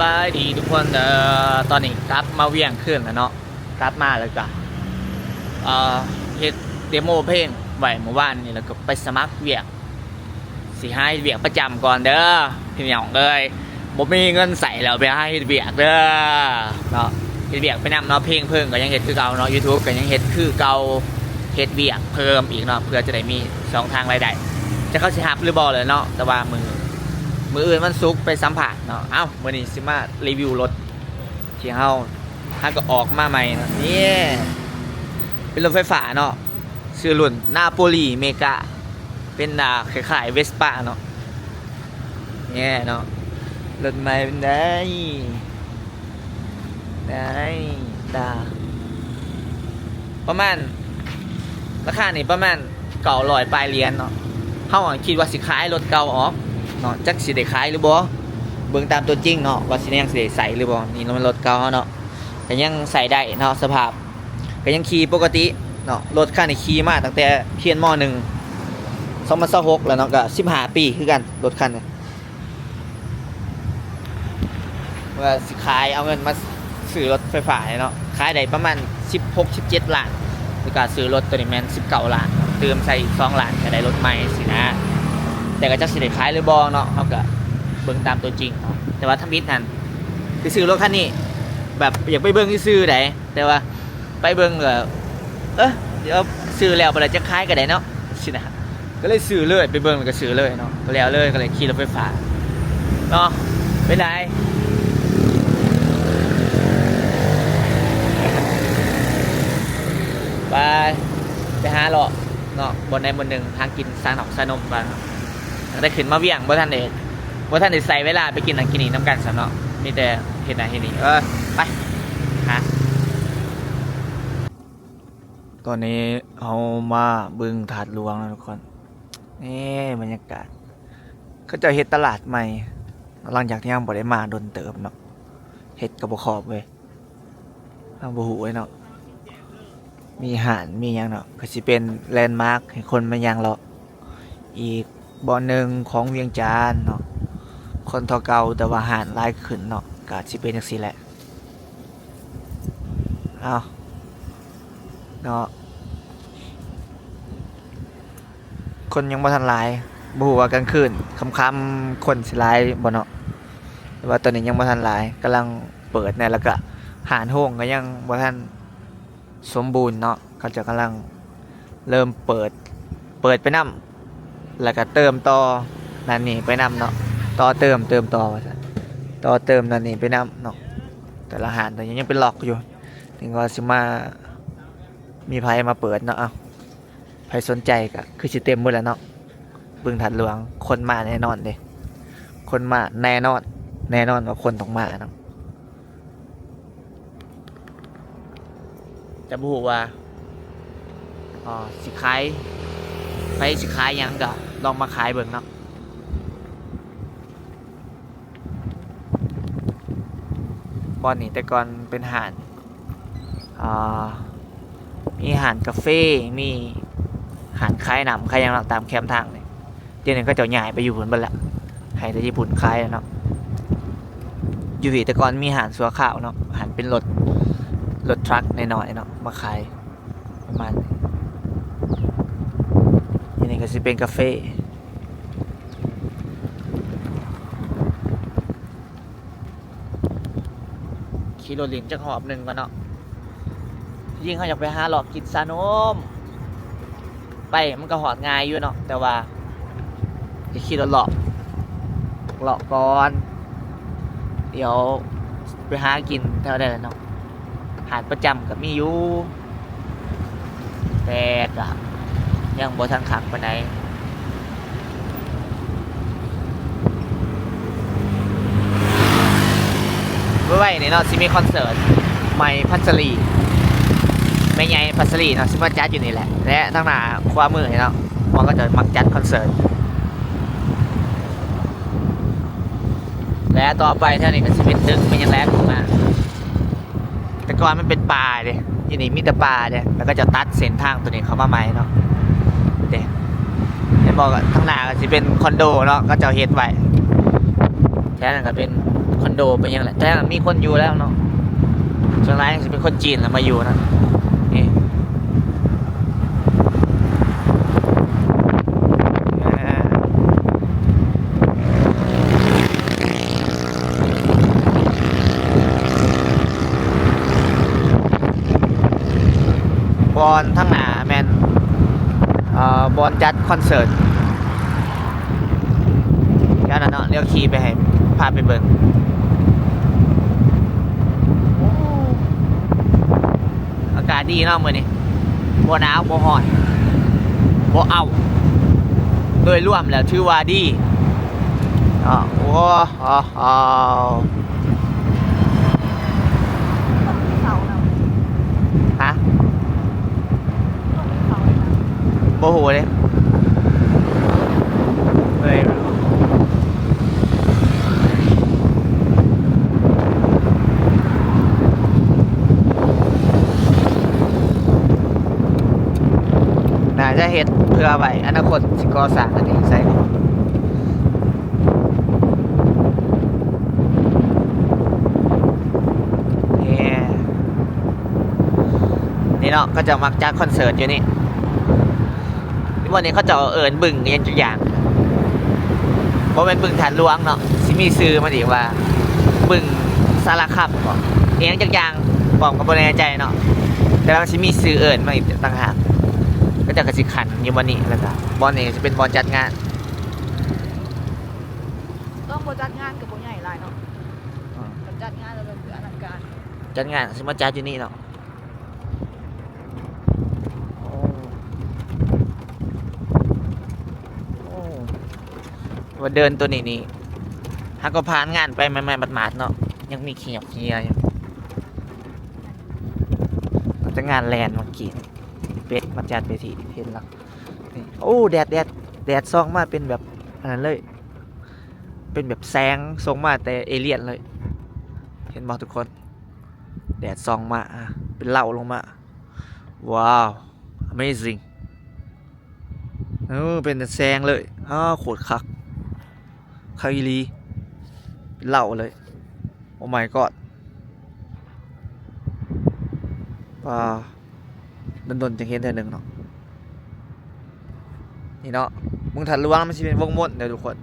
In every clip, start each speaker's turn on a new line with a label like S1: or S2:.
S1: บายดีทุกคนตอนนี้กลับมาเวียงขึ้นแล้วเนาะกลับมาแล้วก็เฮ็ดเดโมเพลงไหวเมื่อวานนี่แล้วก็ไปสมัครเวียกสิให้เวียกประจำก่อนเด้อพี่น้องเลยบ่มีเงินใส่แล้วไปให้เวียกเด้อเนาะเฮ็ดเวียกไปนำเนาะเพลงเพิ่งก็ยังเฮ็ดคือเก่าเนาะ YouTube ก็ยังเฮ็ดคือเก่าเฮ็ดเวียกเพิ่มอีกเนาะเพื่อจะได้มี2ทางรายได้จะเข้าสิฮับหรือบ่เลยเนาะแต่ว่ามืออื่นมันซุกไปสัมผัสเนาะเอ้ามื้อนี้สิมารีวิวรถที่เฮาก็ออกมาใหม่นะนี่เป็นรถไฟฟ้าเนาะชื่อรุ่นนาโปลีเมกาเป็นคล้ายๆเวสป้าเนาะเนี่ยเนาะรถใหม่เป็นได้ประมาณราคานี่ประมาณ900ปลายเหรียญเนาะเฮาคิดว่าสิขายรถเก่าออกเนาะจักสิได้ขายหรือบ่เบิ่งตามตัวจริงเนาะว่าสิยังสิได้ใส่หรือบ่นี่มันรถเก่าเนาะก็ยังใส่ได้เนาะสภาพก็ยังขี่ปกติเนาะรถคันนี้ขี่มาตั้งแต่เรียนม.1 2026แล้วเนาะก็15ปีคือกันรถคันนี้ว่าสิขายเอาเงินมาซื้อรถไฟฟ้าเนาะขายได้ประมาณ16-17 ล้านแล้วก็ซื้อรถตัวนี้แม่น19 ล้านเติมใส่อีก2 ล้านก็ได้รถใหม่สินะแต่ก็จักสิได้ขายหรือบ่เนาะเฮาก็เบิ่งตามตัวจริงเนาะแต่ว่าทำบิดนั่นสิซื้อรถคันนี้แบบอยากไปเบิ่งซื่อๆได้แต่ว่าไปเบิ่งเดี๋ยวซื้อแล้วบ่ได้จะขายก็ได้เนาะสินะก็เลยซื้อเลยไปเบิ่งแล้วก็ซื้อเลยเนาะก็แล้วเลยก็เลยขี่รถไฟฟ้าเนาะเป็นไดไปหาเลาะเนาะบนใดบนหนึ่งทางกินสานมกันได้ขึ้นมาเวียงบ่ท่านเด็ดใส่เวลาไปกินนั่นกินนี่น้ำกันซะเนาะมีแต่เห็นนั่นเห็นนี่ไปฮะตอนนี้เอามาบึงถาดหลวงนะทุกคนนี่บรรยากาศเขาจะเฮ็ดตลาดใหม่หลังจากที่ยังบ่ได้มาโดนเติมเนาะเฮ็ดกับบ่ขอบเว้ยทางบ่ฮู้ไว้เนาะมีหาดมีอย่างเนาะก็สิเป็นแลนด์มาร์คให้คนมายังเลาะอีกบ่อหนึ่งของเวียงจันทน์เนาะคนเท่าเก่าแต่ว่าหาดหลายขึ้นเนาะก็สิเป็นจังซี่แหละอ้าวเนาะคนยังบ่ทันหลายบ่ฮู้ว่ากลางคืนค่ำๆคนสิหลายบ่เนาะแต่ว่าตอนนี้ยังบ่ทันหลายกำลังเปิดเนี่ยแล้วก็หาดโฮงก็ยังบ่ทันสมบูรณ์เนาะเขาจะกำลังเริ่มเปิดไปนำแล้วก็เติมต่อนั่นนี่ไปนำเนาะต่อเติมต่อว่าซั่นต่อเติมนั่นนี่ไปนำเนาะแต่ละหาดแต่ยังเป็นล็อกอยู่ถึงว่าสิมามีไผมาเปิดเนาะไผสนใจก็คือสิเต็มหมดแล้วเนาะบึงถาดหลวงคนมาแน่นอนเด้คนมาแน่นอนว่าคนต้องมาเนาะจะบอกว่าสิขายไปสิขายยังก็ลองมาขายเบิ่งเนาะบอนนี่แต่ก่อนเป็นหาดมีหาดกาแฟมีหาดขายน้ำขายยังตามแคมป์ทางเลยเดี๋ยวนี้ก็จะย้ายไปอยู่ญี่ปุ่นบ้างละให้แต่ญี่ปุ่นขายเนาะอยู่ที่แต่ก่อนมีหาดสัวขาวเนาะหาดเป็นรถทรัคน้อยๆเนาะมาขายประมาณนี้ก็สิเป็นกาแฟขี่รถลิ้นจักหอบหนึ่งก่อนเนาะยิ่งเขาอยากไปหาหลอกกินซานมไปมันก็หอดง่ายอยู่เนาะแต่ว่าจะขี่รถหลอกก่อนเดี๋ยวไปหากินแถวใดเนาะหาดประจำกับมีอยู่แต่ก็ยังบ่ทันขังปานใดไว้นี่เนาะสิมีคอนเสิร์ตใหม่พัชรีแม่ใหญ่พัชรีเนาะสิมาจัดอยู่นี่แหละและทางหน้าขวามือเนาะมันก็จะมักจัดคอนเสิร์ตและต่อไปเท่านี้ก็สิเป็นตึกมันยังแลกขึ้นมาแต่ก่อนมันเป็นป่าเด้ที่นี่มีแต่ป่าเด้แล้วก็จะตัดเส้นทางตัวนี้เข้ามาใหม่เนาะเด้บอกทางหน้าก็สิเป็นคอนโดเนาะก็จะเฮ็ดไว้แค่นั้นก็เป็น คอนโดเป็นยังไงแต่มีคนอยู่แล้วเนาะส่วนใหญ่จะเป็นคนจีนมาอยู่นะนี่บอลทั้งหนาแมนบอลจัดคอนเสิร์ตแค่นั้นเนาะเรียกขี่ไปให้พาไปเบิ่งอากาศดีเนาะมื้อนี้บ่หนาวบ่ร้อนบ่เอาโดยรวมแล้วถือว่าดีอ๋อโอ้ฮะบ่ฮู้เลยเฮ้ยน่าจะเฮ็ดเพื่อไว้อนาคตสิก่อสร้างอันนี้ใส่นี่เนาะก็จะมักจัดคอนเสิร์ตอยู่นี่วันนี้เขาจะเอิญบึงอย่างทุกอย่างเพราะเป็นบึงฐานหลวงเนาะสิมีซื้อมาดีว่าบึงสารคามบอกเองทุกอย่างบอกกับบริเวณใจเนาะแต่ว่าสิมีซื้อเอิญมาอีกต่างหากก็จะกระสิขันอยู่วันนี้แล้วก็บอลนี้จะเป็นบอลจัดงาน
S2: ต้องบอจัดงานกับบอใหญ่หลายเนาะจัดงานแล้วแบบอลังการ
S1: จัดงานสิมาจัดอยู่นี่เนาะว่าเดินตัวนี้หากก็ผ่านงานไปใหม่ๆหมาดๆเนาะยังมีเขียบเฮียอยู่จะงานแลนด์มากี่เป็ดมาจัดไปที่เห็นแล้วโอ้แดดส่องมาเป็นแบบอันนั้นเลยเป็นแบบแสงส่องมาแต่เอเลี่ยนเลยเห็นบอกทุกคนแดดส่องมาเป็นเหล่าลงมาว้าว amazing เป็นแสงเลยโคตรคักคาลีเป็นเหล่าเลยโอ้ my god ว้าวดนๆจะเห็นเท่านึงเนาะนี่เนาะมึงถัดล้วงมันจะเป็นวงมดเดี๋ยวทุกคน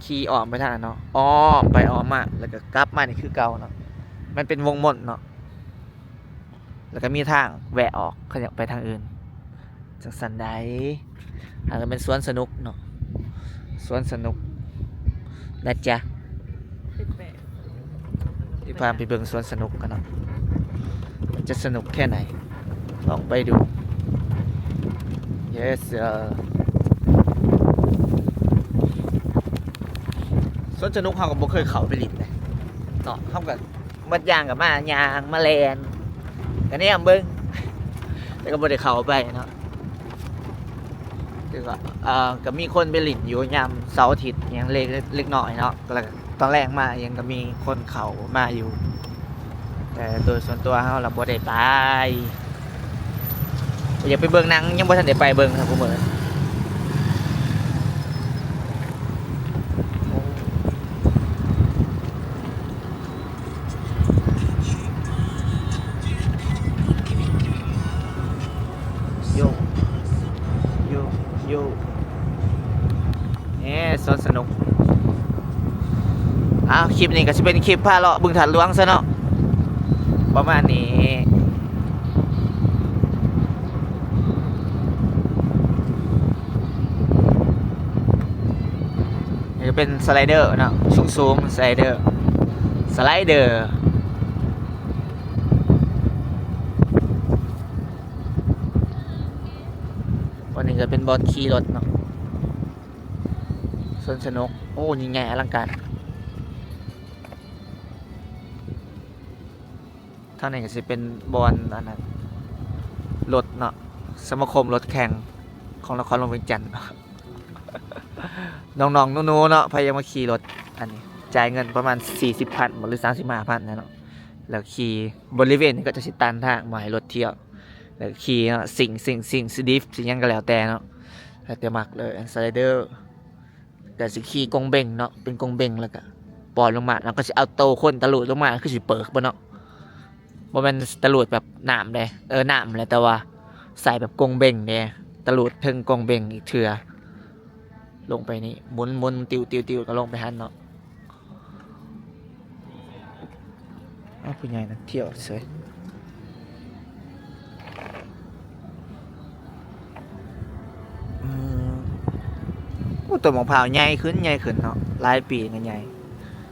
S1: ขี่ออกไปทางนั้นเนาะอ้อมไปอ้อมมาแล้วก็กลับมานี่คือเก่าเนาะมันเป็นวงมดเนาะแล้วก็มีทางแหวะออกขยับไปทางอื่นจังสันไดอาจจะเป็นสวนสนุกเนาะสวนสนุกนะจ๊ะที่พาไปเบิ่งสวนสนุกกันเนาะจะสนุกแค่ไหนลองไปดู yes สวนสนุกเขาก็บ่เคยเข้าไปลิ้นเลยเนาะเขาก็มัดยางกับมายางมาแลนกันนี่เบิ่งแต่ก็บ่ได้เข้าไปเนาะก็มีคนไปลิ้นอยู่ยามเสาร์อาทิตย์ยังเล็กน้อยเนาะก็ตอนแรกมายังก็มีคนเข้ามาอยู่แต่โดยส่วนตัวเราบ่ได้ไปอยากไปเบิ่งหนังยังบ่ทันได้ไปเบิ่งครับผมเอ๋ยโยสวนสนุกคลิปนี้ก็จะเป็นคลิปพาเลาะบึงฐานหลวงซะเนาะประมาณนี้นี่จะเป็นสไลเดอร์เนาะสูงสไลเดอร์วันนี้ก็เป็นบอลขี่รถเนาะสวนสนุกโอ้ยิ่งใหญ่อลังการท่างนี้ก็จะเป็นบอลอันนั้นรถเนาะสมาคมรถแข่งของนครหลวงเวียงจันทร์ น้องๆนู้ๆเนาะพยายามมาขี่รถอันนี้จ่ายเงินประมาณ 40,000 หรือ 35,000นะเนาะแล้วขี่บริเวณนี้ก็จะสิตันทางมาให้รถเที่ยวแล้วขี่เนาะสิ่งสดิฟสิ่งยังก็แล้วแต่เนาะแล้วแต่มักเลยสไลเดอร์แต่สิขี่กงเบงเนาะเป็นกงเบงแล้วก็ ปอนลงมาแล้วก็สิเอาโตคนตะลุดลงมาคือสิเปิกบ่เนาะบ่แม่นตะลุดแบบน้ำเด้น้ำแหละแต่ว่าใส่แบบกงเบ่งเด้ตะลุดถึงกงเบ่งอีกเทื่อลงไปนี่หมุนติวก็ลงไปหันเนาะเอาผู้ใหญ่นะเที่ยวเฉยต้นมะพร้าวใหญ่ขึ้นเนาะหลายปีนะใหญ่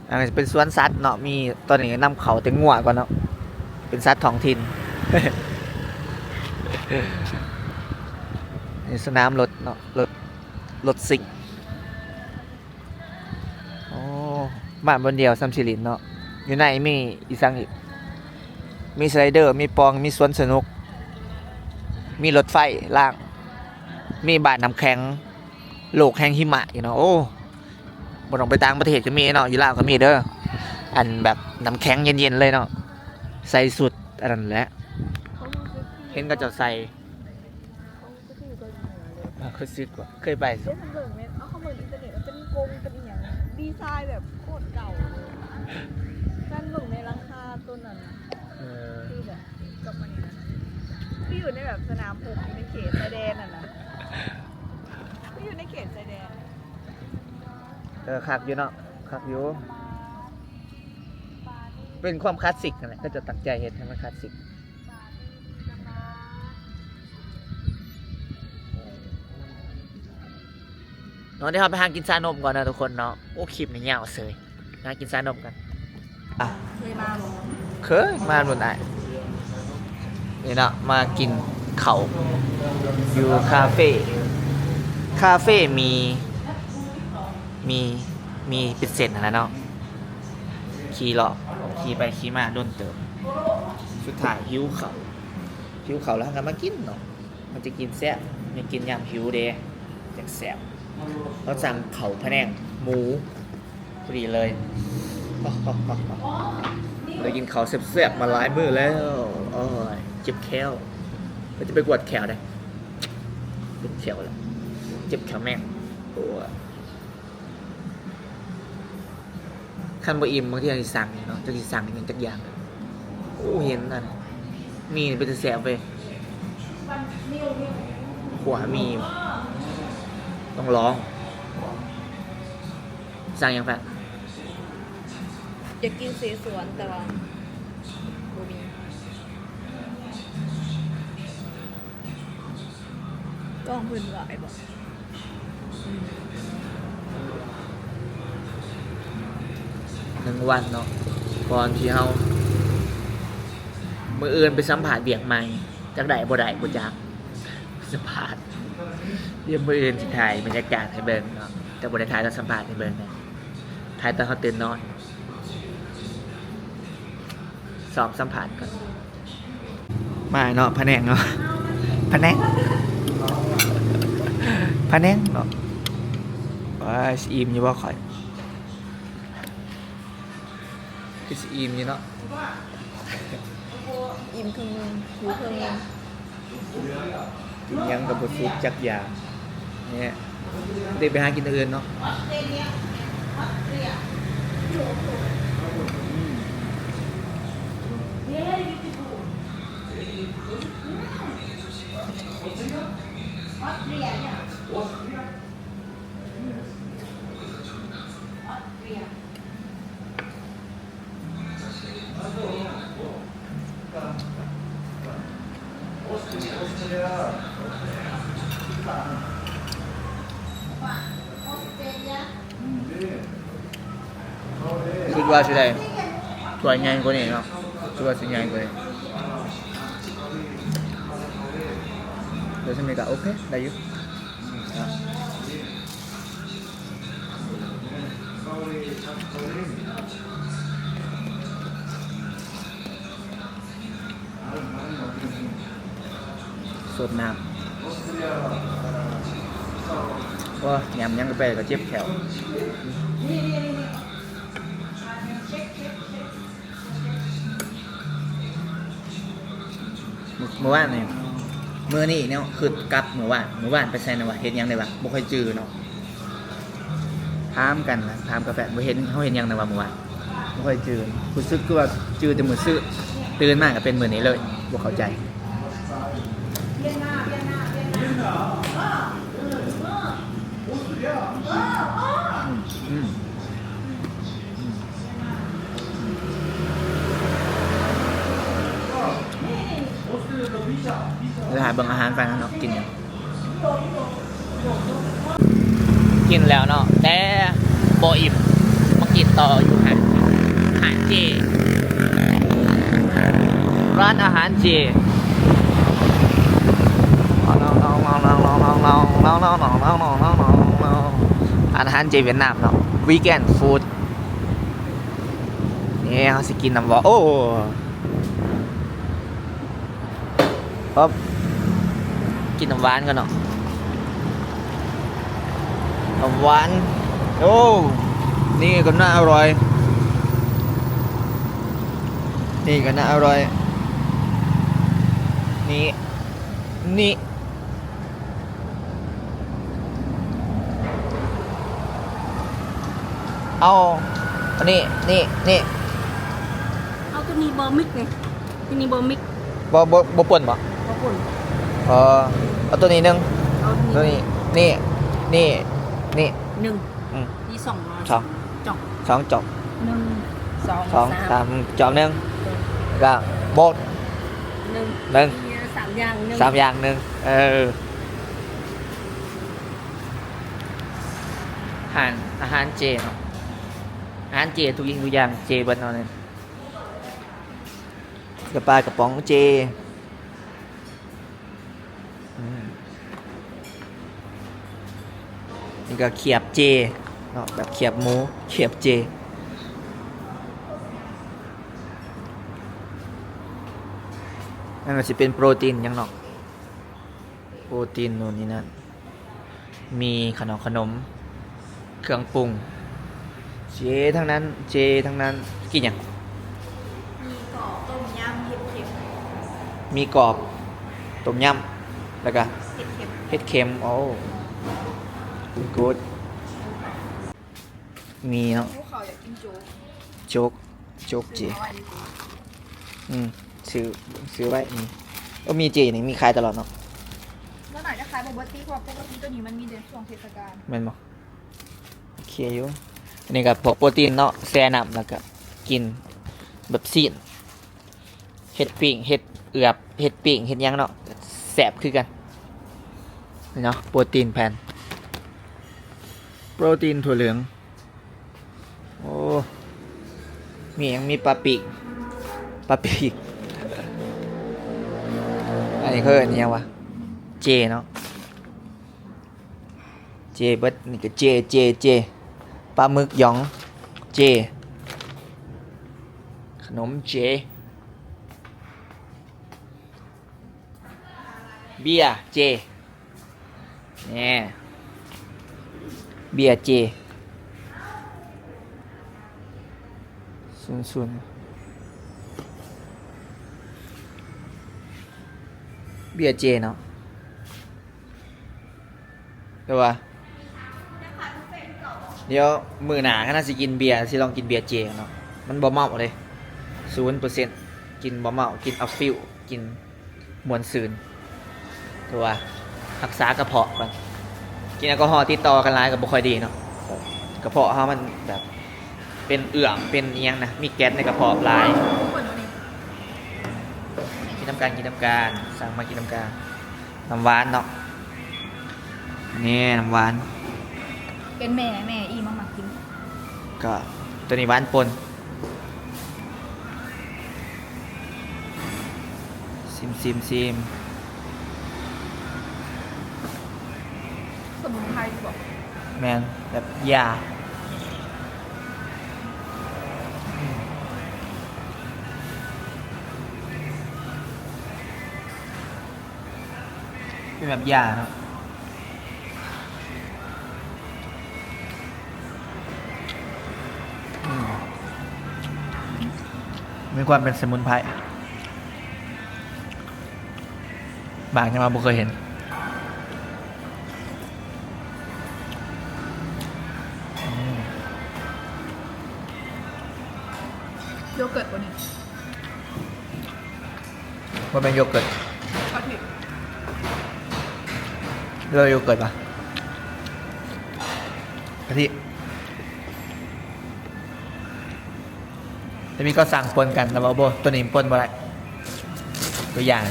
S1: อันนี้เป็นสวนสัตว์เนาะมีตอนนี้นำเขาแต่งัวก่อนเนาะเป็นสัตว์ท้องถิ่น นี่สนามรถเนาะรถสิงโอ้บ้านบนเดียวซัมซิลินเนาะอยู่ในมีอีสังอีกมีสไลเดอร์มีปองมีสวนสนุกมีรถไฟล่างมีบ้านน้ำแข็งโลกแห่งหิมะอยู่เนาะโอ้บ่ต้องไปต่างประเทศก็มีเนาะอยู่ลาวก็มีเด้ออันแบบน้ำแข็งเย็นๆเลยเนาะใส่สุดอันนั้นแหละเห็นก็จะใส่เคยซื้อกว่าเคยไป
S2: เล่นทำเบิ่งไหมเอาเข้าเบิ่งอินเทอร์เน็ตมันเป็นกงเป็นอย่างดีไซน์แบบโคตรเก่าเลยการเบิ่งในราคาต้นนั้นนะคือแบบกับมันนะที่อยู่ในแบบสนามผูกอยู่ในเขตชายแดนน่ะนะที่อยู่ในเขตชายแดน
S1: คักอยู่เนาะคักอยู่เป็นความคลาสสิกนั่นแหละก็จะตั้งใจเฮ็ดให้มันคลาสสิกเนาะเดี๋ยวเราไปหากินชานมก่อนนะทุกคนเนาะโอ้คลิปนี่ยาวเสยหากินชานมกัน
S2: เคยมาหรอ
S1: เคยมาหมดไอ้นี่เนาะมากินเขาอยู่คาเฟ่มีเป็นเซนนะเนาะขี่หลอกขี่ไปขี่มาโดนเติมสุดท้ายหิวเขาแล้วกันมากินเนาะมันจะกินแซ่บมันกินยำหิวเดย์จากแซ่บเราสั่งเขาพะแนงหมูพอดีเลยเรากินเขาแซ่บๆมาหลายมื้อแล้วโอ้ยเจ็บแขวเราจะไปกวดแขวได้เจ็บแขวแล้วเจ็บแขวแม่งโอ้ยคันบ่อิ่มบางทีเราสิสั่งเนาะจะสิสั่งอย่างจักอย่างโอ้เห็นนั่นมีเป็นแซ่บเว้ยขวามีต้องร้องสั่งยังแฟน
S2: อยากกินเสสวนแต่ว่าบ่มีก็ของเพิ่นว่าไอ้บ่
S1: 1 วันเนาะก่อนที่เฮามื้ออื่นไปสัมผัสเบียกใหม่จักได้บ่ได้บ่จักสัมผัสเดี๋ยวมื้ออื่นสิถ่ายบรรยากาศให้เบิ่งเนาะแต่บ่ได้ถ่ายตอนสัมภาษณ์ให้เบิ่งนะถ่ายตอนเขาตื่นนอนสอบสัมภาษณ์ก่อนมาเนาะพะแนงเนาะพะแนงเนาะว่าสิอิ่มอยู่บ่ข่อยคือสิอิ่มอยู่เนาะ
S2: อิ่มครึ่งนึงหิวครึ่งนึง
S1: กินยังกับบทสุดจักอย่างเนี่ยได้ไปหากินอื่นเนาะคิดว่าสิได้สวยงามกว่านี้เนาะคิดว่าสิงามกว่านี้เดี๋ยวฉันมีก็โอเคได้อยู่สดน้ำว่ายำยังกระเปก็เจ็บแขวเมื่อวานนี่เมื่อนี่เนี่ยคือกลับเมื่อวานไปใส่นวะเฮ็ดยังได้ปะบ่ค่อยจือเนาะห ามกันนะถามกาแฟบ่เห็นเขาเห็นยังนะว่าเมื่อวานบ่ค่อยจืดรู้สึกคือว่าจืดแต่มื้อซื้อตื่นมาก็เป็นมื้อนี้เลยบ่เข้าใจอืมแล้วหาเบิ่งอาหารกันเนาะกินหยังกินแล้วเนาะแต่บ่อิ่มมากินต่ออยู่อาหารเจร้านอาหารเจอาหารเจเวียดนามเนาะวีแกนฟู้ดนี่เขาสิกินน้ำวอโอ้ป๊บกินน้ำหวานกันเนาะน้ำหวานโอ้นี่ก็น่าอร่อยนี่ก็น่าอร่อยนี่เอาอันนี้นี่
S2: เอาตัวนี้บอมิกไงตัวนี้บอมิก
S1: บ่ป่นบ่
S2: บอปุ่น
S1: เอาตัวนี้หนึง
S2: เอา
S1: ตัวนี้นี่
S2: หนึ่ง
S1: อืม
S2: มีสอง
S1: สอง
S2: จ่อง
S1: สองจอก
S2: หนึ่งสอง
S1: สอง
S2: สาม
S1: จอกหนึงก็โบด
S2: หนึ่ง
S1: หนึ่ง
S2: มีสามอย่างหนึ่ง
S1: 3อย่างหนึงอาหารเจเนาะอาหารเจทุกอย่างเจเบิดเนาะเนี่ยกระปลากระป๋องเจนี่ก็เขียบเจเนาะแบบเขียบหมูเขียบเจนั่นก็สิเป็นโปรตีนหยังเนาะโปรตีนนู่นนี่นั่นมีขนมเครื่องปรุงเจทั้งนั้นกินหยัง
S2: มีกรอบต้มยำเห็ดเข็ม
S1: มีกรอบต้มยำแล้วก็
S2: เห็ดเข็ม
S1: เห็ดเค็มโอ้กูดมีเนาะ
S2: พวกเขาอยากกินโจ๊ก
S1: โจ๊กเจซื้อไว้นี่ก็มีเจนี่มีขายตลอดเนาะ
S2: แล้วไหนจะขายปกติเพราะปกติตัวนี้มันมีเดือนช่วงเทศกาล
S1: แม่นบ่โอเคอยู่อันนี้ก็พวกโปรตีนเนาะแซ่น้ำแล้วก็กินแบบซีนเห็ดปิ้งเห็ดเอือบเห็ดปิ้งเห็ดหยังเนาะแซ่บคือกันนี่เนาะโปรตีนแผ่นโปรตีนถั่วเหลืองโอ้มีหยังมีปลาปีกอันนี้คืออันนี้ยังวะเจเนาะเจเบิดนี่ก็เจปลาหมึกหยองเจขนมเจเบียร์เจเนี่ยเบียร์เจศูนย์เบียร์เจเนาะเดี๋ยวว่าเดี๋ยวมือหนาขนาดสิกินเบียร์สิลองกินเบียร์เจเนาะมันบ่เมาเลย0%กินบ่เมากินเอาฟิลกินมวลซืนตัวรักษากระเพาะก่อนกินแอลกอฮอล์ติดต่อกันหลายกับบ่ค่อยดีเนาะกระเพาะเฮามันแบบเป็นเอื่องเป็นเอียงนะมีแก๊สในกระเพาะหลายกินน้ำการสั่งมากินน้ำการน้ำหวานเนาะนี่น้ำหวาน
S2: เป็นแม่อีมามากิน
S1: ก็ตัวนี้หวานปนซิม
S2: สมุนไพรบอก
S1: แมนแบบยาเป็นแบบยาเนาะมีความเป็นสมุนไพรบางยังมาบุเคยเห็น
S2: โยเกิร์ตวันนี้
S1: มันเป็นโยเกิร์ต
S2: กะทิ
S1: เลือกโยเกิร์ตปะกะทิจะมีก็สั่งปนกันแต่ว่าโบตัวนี้ปนบ่ได้ตัวอย่าง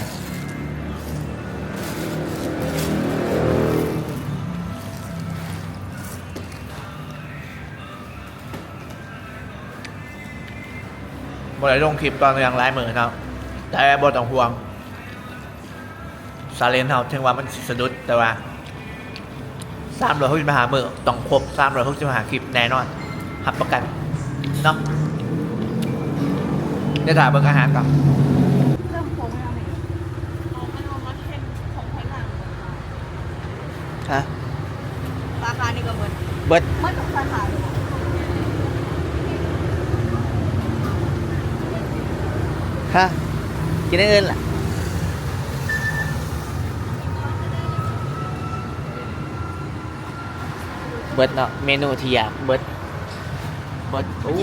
S1: บ่ได้ลงคลิปตอนอย่างไรมือเนาะแต่บ่ต้องห่วงซาเลนเฮาถึงว่ามันสิสะดุดแต่ว่า365มื้อต้องครบ365คลิปแน่นอนรับประกันเนาะเดี๋ยวถ่ายเบิ่งอาหารก่อน
S2: เรื่องของไม่เอาไหนเอามาเทนของไทยหลัง
S1: ฮะ
S2: ราคานี่ก็เหมือน
S1: เบิด
S2: มันต้องราคาเลย
S1: ฮะกินได้เอินล่ะเบิดเนาะเมนูที่อยากเบิดโอ้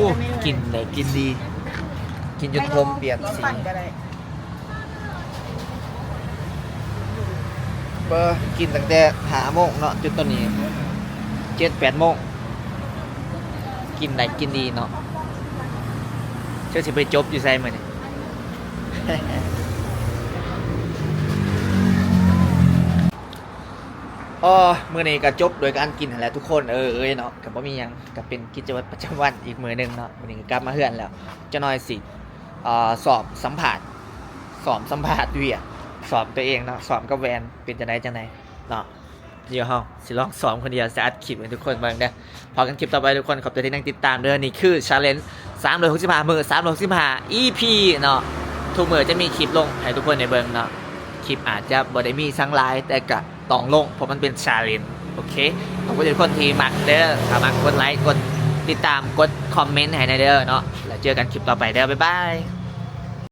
S1: กินเลยกินดี กินจนพรมเปลี่ยนสี
S2: ปั่นกันเลย
S1: เบอร์กินตั้งแต่5 โมงเนาะจนตอนนี้7-8 โมงกินไหนกินดีเนาะเชื่อสิไปจบอยู่ไซมือนี่ อ๋อมื้อนี้ก็จบโดยการกินนั่นแหละทุกคนเนาะก็บ่มีหยังก็เป็นกิจวัตรประจำวันอีกมื้อหนึงเนาะมื้อนี้ก็กลับมาเฮือนแล้วจะน้อยสิสอบสัมภาษณ์เวียกสอบตัวเองเนาะสอบกับแวนเป็นจังไดเนาะเดี๋ยวเฮาสิลองสอบคนเดียวสิอัดคลิปให้ทุกคนเบิ่งเด้อพอกันคลิปต่อไปทุกคนขอบใจที่นั่งติดตามเด้อนี่คือ challenge 365มื้อ365 EP เนาะทุกมื้อจะมีคลิปลงให้ทุกคนได้เบิ่งเนาะคลิปอาจจะบ่ได้มีสังหลายแต่ก็ต้องลงเพราะมันเป็น challenge โอเคขอบคุณทุกคนที่มักเด้อถ้ามักกดไลค์กดติดตามกดคอมเมนต์ให้หน่อยเด้อเนาะแล้วเจอกันคลิปต่อไปเด้อบ๊ายบาย